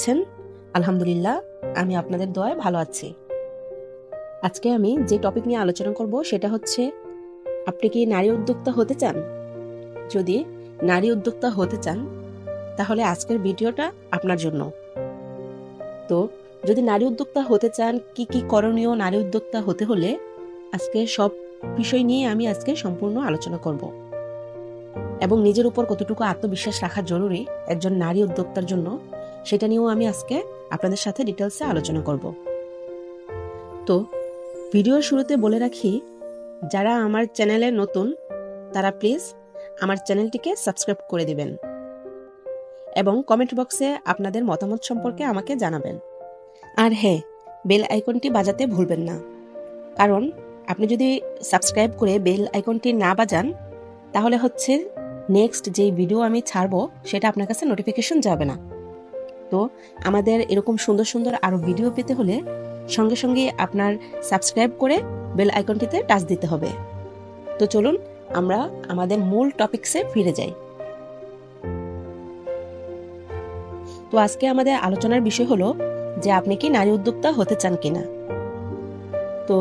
আছেন? আলহামদুলিল্লাহ, আমি আপনাদের দোয়ায় ভালো আছি। আজকে আমি যে টপিক নিয়ে আলোচনা করব সেটা হচ্ছে, আপনি কি নারী উদ্যোক্তা হতে চান? যদি নারী উদ্যোক্তা হতে চান তাহলে আজকের ভিডিওটা আপনার জন্য। তো যদি নারী উদ্যোক্তা হতে চান, কি কি করণীয় নারী উদ্যোক্তা হতে হলে, আজকে সব বিষয় নিয়ে আমি আজকে সম্পূর্ণ আলোচনা করব। এবং নিজের উপর কতটুকু আত্মবিশ্বাস রাখা জরুরি একজন নারী উদ্যোক্তার জন্য, সেটা নিয়েও আমি আজকে আপনাদের সাথে ডিটেলসে আলোচনা করব। তো ভিডিওর শুরুতে বলে রাখি, যারা আমার চ্যানেলে নতুন তারা প্লিজ আমার চ্যানেলটিকে সাবস্ক্রাইব করে দিবেন এবং কমেন্ট বক্সে আপনাদের মতামত সম্পর্কে আমাকে জানাবেন। আর হ্যাঁ, বেল আইকনটি বাজাতে ভুলবেন না, কারণ আপনি যদি সাবস্ক্রাইব করে বেল আইকনটি না বাজান তাহলে হচ্ছে নেক্সট যে ভিডিও আমি ছাড়বো সেটা আপনার কাছে নোটিফিকেশন যাবে না। তো আমাদের এরকম সুন্দর সুন্দর আরো ভিডিও পেতে হলে সঙ্গে সঙ্গে আপনার সাবস্ক্রাইব করে বেল আইকনটিতে টাচ দিতে হবে। তো চলুন আমরা আমাদের মূল টপিকসে ফিরে যাই। তো আজকে আমাদের আলোচনার বিষয় হলো যে আপনি কি নারী উদ্যোক্তা হতে চান কিনা। তো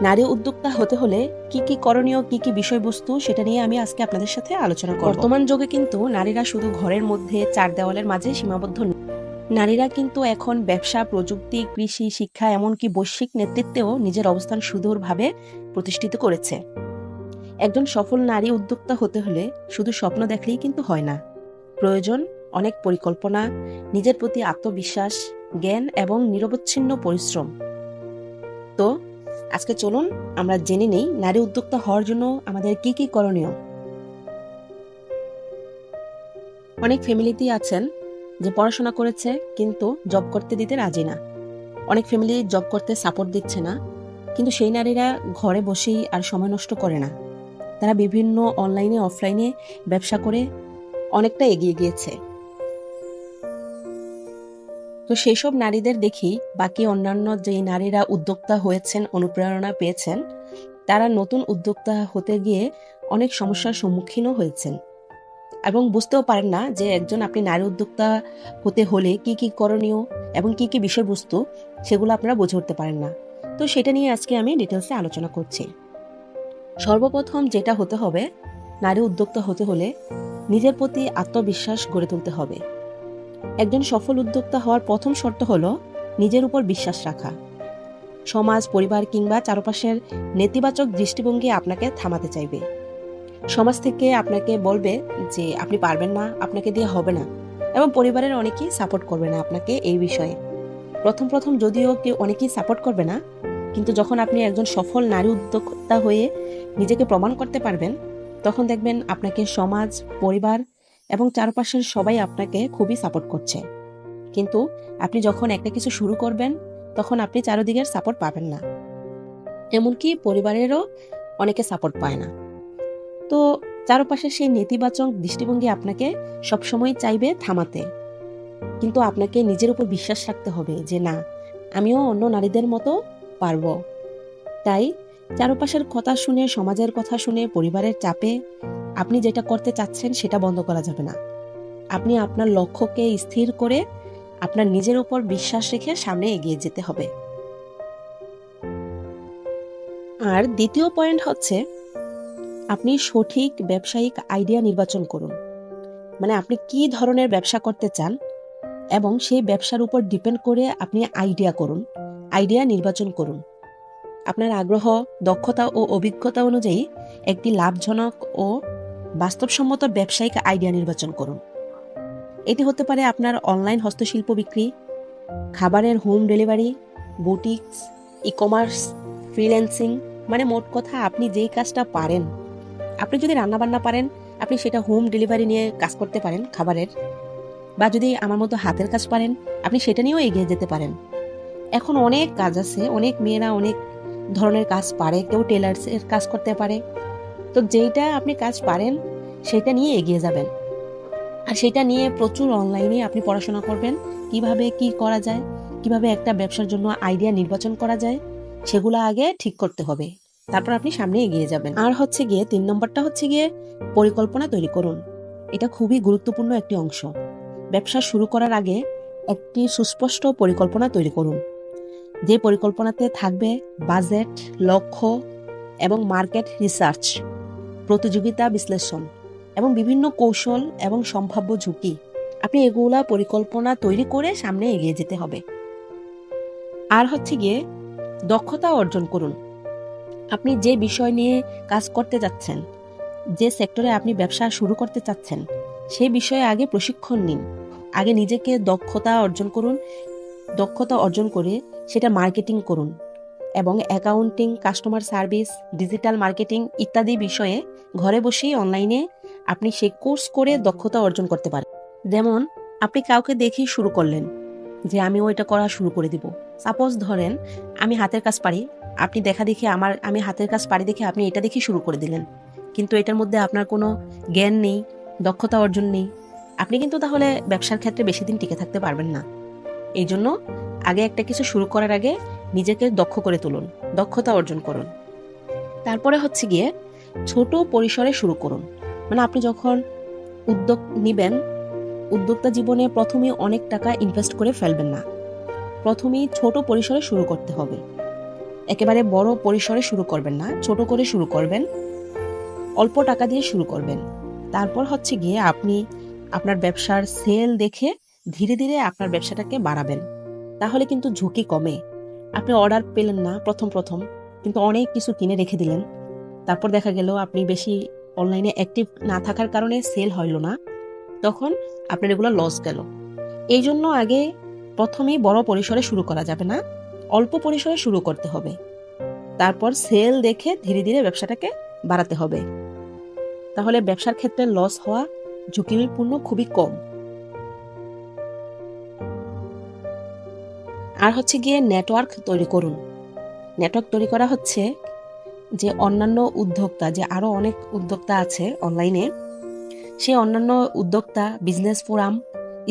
নারী উদ্যোক্তা হতে হলে কি কি করণীয়, কি কি বিষয়বস্তু, সেটা নিয়ে আমি আজকে আপনাদের সাথে আলোচনা করব। বর্তমান যুগে কিন্তু নারীরা শুধু ঘরের মধ্যে চার দেওয়ালের মাঝে সীমাবদ্ধ নয়। নারীরা কিন্তু এখন ব্যবসা, প্রযুক্তি, কৃষি, শিক্ষা, এমনকি বৈশ্বিক নেতৃত্বেও নিজের অবস্থান সুদূরভাবে প্রতিষ্ঠিত করেছে। একজন সফল নারী উদ্যোক্তা হতে হলে শুধু স্বপ্ন দেখলেই কিন্তু হয় না, প্রয়োজন অনেক পরিকল্পনা, নিজের প্রতি আত্মবিশ্বাস, জ্ঞান এবং নিরবচ্ছিন্ন পরিশ্রম। তো আজকে চলুন আমরা জেনে নেই নারী উদ্যোক্তা হওয়ার জন্য আমাদের কি কি করণীয়। অনেক ফ্যামিলিতেই আছেন যে পড়াশোনা করেছে কিন্তু জব করতে দিতে রাজি না। অনেক ফ্যামিলি জব করতে সাপোর্ট দিচ্ছে না, কিন্তু সেই নারীরা ঘরে বসেই আর সময় নষ্ট করে না। তারা বিভিন্ন অনলাইনে অফলাইনে ব্যবসা করে অনেকটা এগিয়ে গিয়েছে। তো সেসব নারীদের দেখি বাকি অন্যান্য যে নারীরা উদ্যোক্তা হয়েছেন, অনুপ্রেরণা পেয়েছেন, তারা নতুন উদ্যোক্তা হতে গিয়ে অনেক সমস্যার সম্মুখীনও হয়েছেন এবং বুঝতেও পারেন না যে একজন আপনি নারী উদ্যোক্তা হতে হলে কি কি করণীয় এবং কি কি বিষয়বস্তু, সেগুলো আপনারা বুঝে উঠতে পারেন না। তো সেটা নিয়ে আজকে আমি ডিটেলসে আলোচনা করছি। সর্বপ্রথম যেটা হতে হবে, নারী উদ্যোক্তা হতে হলে নিজের প্রতি আত্মবিশ্বাস গড়ে তুলতে হবে। একজন সফল উদ্যোক্তা হওয়ার প্রথম শর্ত হলো নিজের উপর বিশ্বাস রাখা। সমাজ, পরিবার কিংবা চারপাশের নেতিবাচক দৃষ্টিভঙ্গি আপনাকে থামাতে চাইবে। সমাজ থেকে আপনাকে বলবে যে আপনি পারবেন না, আপনাকে দিয়ে হবে না, এবং পরিবারের অনেকেই সাপোর্ট করবে না আপনাকে এই বিষয়ে। প্রথম প্রথম যদিও কেউ অনেকেই সাপোর্ট করবে না, কিন্তু যখন আপনি একজন সফল নারী উদ্যোক্তা হয়ে নিজেকে প্রমাণ করতে পারবেন, তখন দেখবেন আপনাকে সমাজ, পরিবার এবং চারপাশের সবাই আপনাকে খুবই সাপোর্ট করছে। কিন্তু আপনি যখন একটা কিছু শুরু করবেন তখন আপনি চারিদিকের সাপোর্ট পাবেন না, এমনকি পরিবারেরও অনেকে সাপোর্ট পায় না। তো চারপাশে সেই নেতিবাচক দৃষ্টিভঙ্গি আপনাকে সবসময় চাইবে থামাতে, কিন্তু আপনাকে নিজের উপর বিশ্বাস রাখতে হবে যে না, আমিও অন্য নারীদের মতো পারবো। তাই চারপাশের কথা শুনে, সমাজের কথা শুনে, পরিবারের চাপে আপনি যেটা করতে চাচ্ছেন সেটা বন্ধ করা যাবে না। আপনি আপনার লক্ষ্যকে স্থির করে আপনার নিজের উপর বিশ্বাস রেখে সামনে এগিয়ে যেতে হবে। আর দ্বিতীয় পয়েন্ট হচ্ছে, আপনি সঠিক ব্যবসায়িক আইডিয়া নির্বাচন করুন। মানে আপনি কি ধরনের ব্যবসা করতে চান এবং সেই ব্যবসার উপর ডিপেন্ড করে আপনি আইডিয়া নির্বাচন করুন। আপনার আগ্রহ, দক্ষতা ও অভিজ্ঞতা অনুযায়ী একটি লাভজনক ও বাস্তবসম্মত ব্যবসায়িক আইডিয়া নির্বাচন করুন। এটি হতে পারে আপনার অনলাইন হস্তশিল্প বিক্রি, খাবারের home delivery, boutiques, e-commerce, freelancing, মানে মোট কথা আপনি যেই কাজটা পারেন। আপনি যদি রান্নাবান্না পারেন, আপনি সেটা হোম ডেলিভারি নিয়ে কাজ করতে পারেন খাবারের, বা যদি আমার মতো হাতের কাজ পারেন, আপনি সেটা নিয়েও এগিয়ে যেতে পারেন। এখন অনেক কাজ আছে, অনেক মেয়েরা অনেক ধরনের কাজ পারে, কেউ টেলার্সের কাজ করতে পারে। তো যেইটা আপনি কাজ পারেন সেটা নিয়ে এগিয়ে যাবেন, আর সেটা নিয়ে প্রচুর অনলাইনে আপনি পড়াশোনা করবেন, কিভাবে কি করা যায়, কিভাবে একটা ব্যবসার জন্য আইডিয়া নির্বাচন করা যায়, সেগুলো আগে ঠিক করতে হবে, তারপর আপনি সামনে এগিয়ে যাবেন। আর হচ্ছে গিয়ে 3 নম্বরটা হচ্ছে গিয়ে পরিকল্পনা তৈরি করুন। এটা খুবই গুরুত্বপূর্ণ একটি অংশ। ব্যবসা শুরু করার আগে একটি সুস্পষ্ট পরিকল্পনা তৈরি করুন, যে পরিকল্পনাতে থাকবে বাজেট, লক্ষ্য এবং মার্কেট রিসার্চ, প্রতিযোগিতা বিশ্লেষণ এবং বিভিন্ন কৌশল এবং সম্ভাব্য ঝুঁকি। আপনি এগুলা পরিকল্পনা তৈরি করে সামনে এগিয়ে যেতে হবে। আর হচ্ছে গিয়ে দক্ষতা অর্জন করুন। আপনি যে বিষয় নিয়ে কাজ করতে যাচ্ছেন, যে সেক্টরে আপনি ব্যবসা শুরু করতে চাচ্ছেন, সেই বিষয়ে আগে প্রশিক্ষণ নিন। আগে নিজেকে দক্ষতা অর্জন করুন। দক্ষতা অর্জন করে সেটা মার্কেটিং করুন এবং accounting, customer service, digital marketing ইত্যাদি বিষয়ে ঘরে বসেই অনলাইনে আপনি সেই কোর্স করে দক্ষতা অর্জন করতে পারেন। যেমন আপনি কাউকে দেখেই শুরু করলেন যে আমি ওইটা করা শুরু করে দিব। সাপোজ ধরেন আমি হাতের কাজ পারি, আপনি দেখা দেখে আমি হাতের কাজ পারি দেখে আপনি এটা দেখে শুরু করে দিলেন, কিন্তু এটার মধ্যে আপনার কোনো জ্ঞান নেই, দক্ষতা অর্জন নেই। আপনি কিন্তু তাহলে ব্যবসার ক্ষেত্রে বেশি দিন টিকে থাকতে পারবেন না। এই জন্য আগে একটা কিছু শুরু করার আগে নিজেকে দক্ষ করে তুলুন, দক্ষতা অর্জন করুন। তারপরে হচ্ছে গিয়ে ছোট পরিসরে শুরু করুন। মানে আপনি যখন উদ্যোগ নিবেন, উদ্যোক্তা জীবনে প্রথমেই অনেক টাকা ইনভেস্ট করে ফেলবেন না। প্রথমেই ছোট পরিসরে শুরু করতে হবে। একেবারে বড় পরিসরে শুরু করবেন না, ছোট করে শুরু করবেন, অল্প টাকা দিয়ে শুরু করবেন। তারপর হচ্ছে গিয়ে আপনি আপনার ব্যবসার সেল দেখে ধীরে ধীরে আপনার ব্যবসাটাকে বাড়াবেন। তাহলে কিন্তু ঝুঁকি কমে। আপনি অর্ডার পেলেন না প্রথম প্রথম, কিন্তু অনেক কিছু কিনে রেখে দিলেন, তারপর দেখা গেল আপনি বেশি অনলাইনে অ্যাক্টিভ না থাকার কারণে সেল হইল না, তখন আপনার এগুলো লস গেল। এই জন্য আগে প্রথমেই বড় পরিসরে শুরু করা যাবে না, অল্প পরিসরে শুরু করতে হবে। তারপর সেল দেখে ধীরে ধীরে ব্যবসাটাকে বাড়াতে হবে। তাহলে ব্যবসার ক্ষেত্রে লস হওয়া ঝুঁকিপূর্ণ খুবই কম। আর হচ্ছে গিয়ে নেটওয়ার্ক তৈরি করুন। নেটওয়ার্ক তৈরি করা হচ্ছে যে অন্যান্য উদ্যোক্তা, যে আরো অনেক উদ্যোক্তা আছে অনলাইনে, সেই অন্যান্য উদ্যোক্তা, বিজনেস ফোরাম,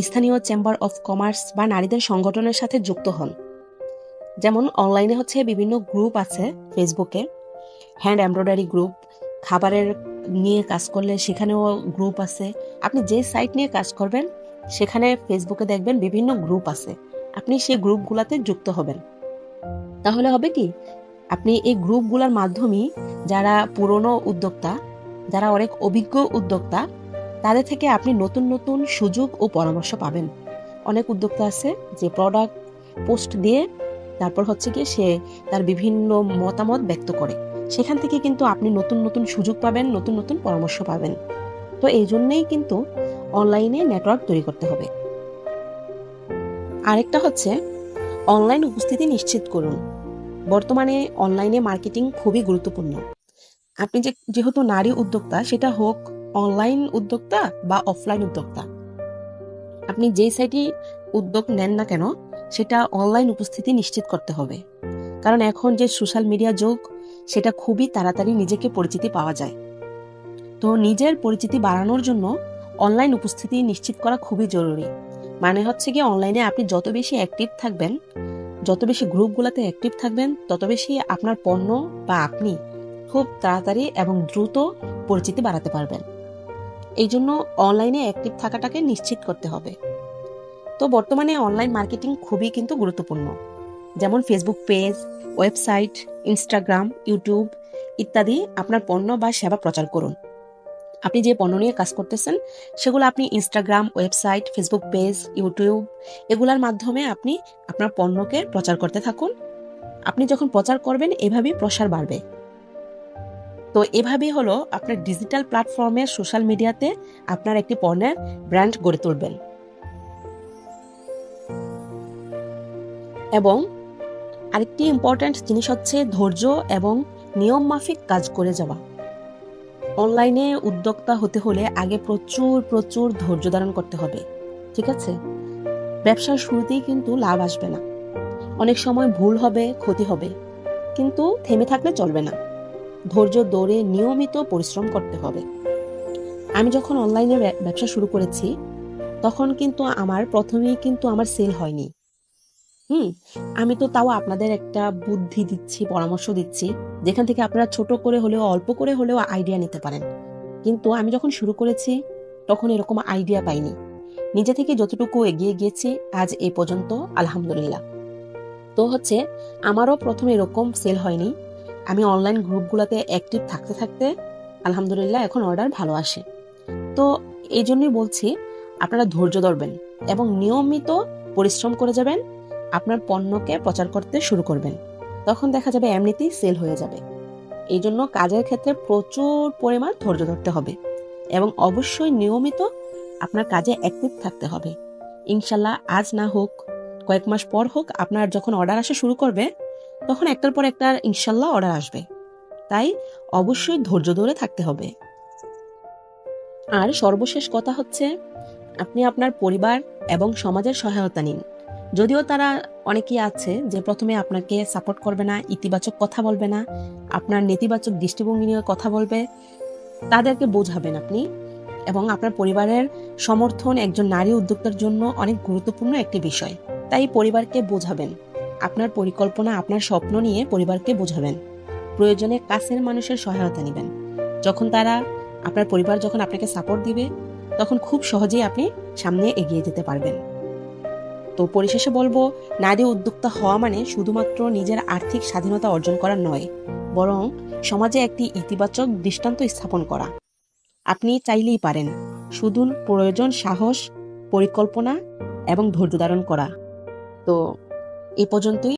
স্থানীয় চেম্বার অফ কমার্স বা নারীদের সংগঠনের সাথে যুক্ত হন। যেমন অনলাইনে হচ্ছে বিভিন্ন গ্রুপ আছে ফেসবুকে, হ্যান্ড এমব্রয়ডারি গ্রুপ, খাবারের নিয়ে কাজ করলে সেখানেও গ্রুপ আছে। আপনি যে সাইট নিয়ে কাজ করবেন সেখানে ফেসবুকে দেখবেন বিভিন্ন গ্রুপ আছে, আপনি সেই গ্রুপগুলোতে যুক্ত হবেন। তাহলে হবে কি, আপনি এই গ্রুপগুলোর মাধ্যমে যারা পুরনো উদ্যোক্তা, যারা অনেক অভিজ্ঞ উদ্যোক্তা, তাদের থেকে আপনি নতুন নতুন সুযোগ ও পরামর্শ পাবেন। অনেক উদ্যোক্তা আছে যে প্রোডাক্ট পোস্ট দিয়ে তারপর হচ্ছে গিয়ে সে তার বিভিন্ন মতামত ব্যক্ত করে, সেখান থেকে কিন্তু আপনি নতুন নতুন সুযোগ পাবেন, নতুন নতুন পরামর্শ পাবেন। তো এই জন্যই কিন্তু অনলাইনে নেটওয়ার্ক তৈরি করতে হবে। আরেকটা হচ্ছে অনলাইন উপস্থিতি নিশ্চিত করুন। বর্তমানে অনলাইনে মার্কেটিং খুবই গুরুত্বপূর্ণ। আপনি যেহেতু নারী উদ্যোক্তা, সেটা হোক অনলাইন উদ্যোক্তা বা অফলাইন উদ্যোক্তা, আপনি যেই সাইটে উদ্যোগ নেন না কেন সেটা অনলাইন উপস্থিতি নিশ্চিত করতে হবে। কারণ এখন যে সোশ্যাল মিডিয়া যুগ, সেটা খুবই তাড়াতাড়ি নিজেকে পরিচিতি পাওয়া যায়। তো নিজের পরিচিতি বাড়ানোর জন্য অনলাইন উপস্থিতি নিশ্চিত করা খুবই জরুরি। মানে হচ্ছে কি, অনলাইনে আপনি যত বেশি অ্যাক্টিভ থাকবেন, যত বেশি গ্রুপগুলোতে অ্যাক্টিভ থাকবেন, তত বেশি আপনার পণ্য বা আপনি খুব তাড়াতাড়ি এবং দ্রুত পরিচিতি বাড়াতে পারবেন। এই জন্য অনলাইনে অ্যাক্টিভ থাকাটাকে নিশ্চিত করতে হবে। তো বর্তমানে অনলাইন মার্কেটিং খুবই কিন্তু গুরুত্বপূর্ণ। যেমন Facebook page, website, Instagram, YouTube ইত্যাদি আপনার পণ্য বা সেবা প্রচার করুন। আপনি যে পণ্য নিয়ে কাজ করতেছেন সেগুলো আপনি Instagram, website, Facebook page, YouTube এগুলার মাধ্যমে আপনি আপনার পণ্যকে প্রচার করতে থাকুন। আপনি যখন প্রচার করবেন এভাবেই প্রসার বাড়বে। তো এভাবেই হলো আপনার ডিজিটাল প্ল্যাটফর্মে, সোশ্যাল মিডিয়াতে আপনার একটি পণ্যের ব্র্যান্ড গড়ে তুলবেন। এবং আরেকটি ইম্পর্ট্যান্ট জিনিস হচ্ছে ধৈর্য এবং নিয়ম মাফিক কাজ করে যাওয়া। অনলাইনে উদ্যোক্তা হতে হলে আগে প্রচুর প্রচুর ধৈর্য ধারণ করতে হবে, ঠিক আছে? ব্যবসার শুরুতেই কিন্তু লাভ আসবে না, অনেক সময় ভুল হবে, ক্ষতি হবে, কিন্তু থেমে থাকলে চলবে না। ধৈর্য ধরে নিয়মিত পরিশ্রম করতে হবে। আমি যখন অনলাইনে ব্যবসা শুরু করেছি তখন কিন্তু প্রথমেই কিন্তু আমার সেল হয়নি। আমি তো তাও আপনাদের একটা বুদ্ধি দিচ্ছি, পরামর্শ দিচ্ছি, যেখান থেকে আপনারা ছোট করে হলেও, অল্প করে হলেও আইডিয়া নিতে পারেন। কিন্তু আমি যখন শুরু করেছি তখন এরকম আইডিয়া পাইনি। নিজে থেকে যতটুকু এগিয়ে গিয়েছি আজ এই পর্যন্ত, আলহামদুলিল্লাহ। তো আমারও প্রথমে এরকম সেল হয়নি। আমি অনলাইন গ্রুপগুলোতে অ্যাক্টিভ থাকতে থাকতে আলহামদুলিল্লাহ এখন অর্ডার ভালো আসে। তো এই জন্যই বলছি, আপনারা ধৈর্য ধরবেন এবং নিয়মিত পরিশ্রম করে যাবেন, আপনার পণ্যকে প্রচার করতে শুরু করবেন। তখন দেখা যাবে এমনিতেই সেল হয়ে যাবে। এই জন্য কাজের ক্ষেত্রে প্রচুর পরিমাণ ধৈর্য ধরতে হবে এবং অবশ্যই নিয়মিত আপনার কাজে অ্যাক্টিভ থাকতে হবে। ইনশাল্লাহ আজ না হোক, কয়েক মাস পর হোক, আপনার যখন অর্ডার আসা শুরু করবে তখন একটার পর একটা ইনশাল্লাহ অর্ডার আসবে। তাই অবশ্যই ধৈর্য ধরে থাকতে হবে। আর সর্বশেষ কথা আপনি আপনার পরিবার এবং সমাজের সহায়তা নিন। যদিও তারা অনেকেই আছে যে প্রথমে আপনাকে সাপোর্ট করবে না, ইতিবাচক কথা বলবে না, আপনার নেতিবাচক দৃষ্টিভঙ্গি নিয়ে কথা বলবে, তাদেরকে বোঝাবেন আপনি। এবং আপনার পরিবারের সমর্থন একজন নারী উদ্যোক্তার জন্য অনেক গুরুত্বপূর্ণ একটি বিষয়। তাই পরিবারকে বোঝাবেন, আপনার পরিকল্পনা, আপনার স্বপ্ন নিয়ে পরিবারকে বোঝাবেন। প্রয়োজনে কাছের মানুষের সহায়তা নেবেন। আপনার পরিবার যখন আপনাকে সাপোর্ট দিবে, তখন খুব সহজেই আপনি সামনে এগিয়ে যেতে পারবেন। তো পরিশেষে বলবো, নারী উদ্যোক্তা হওয়া মানে শুধুমাত্র নিজের আর্থিক স্বাধীনতা অর্জন করা নয়, বরং সমাজে একটি ইতিবাচক দৃষ্টান্ত স্থাপন করা। আপনি চাইলেই পারেন, শুধু প্রয়োজন সাহস, পরিকল্পনা এবং ধৈর্য ধারণ করা। তো এ পর্যন্তই।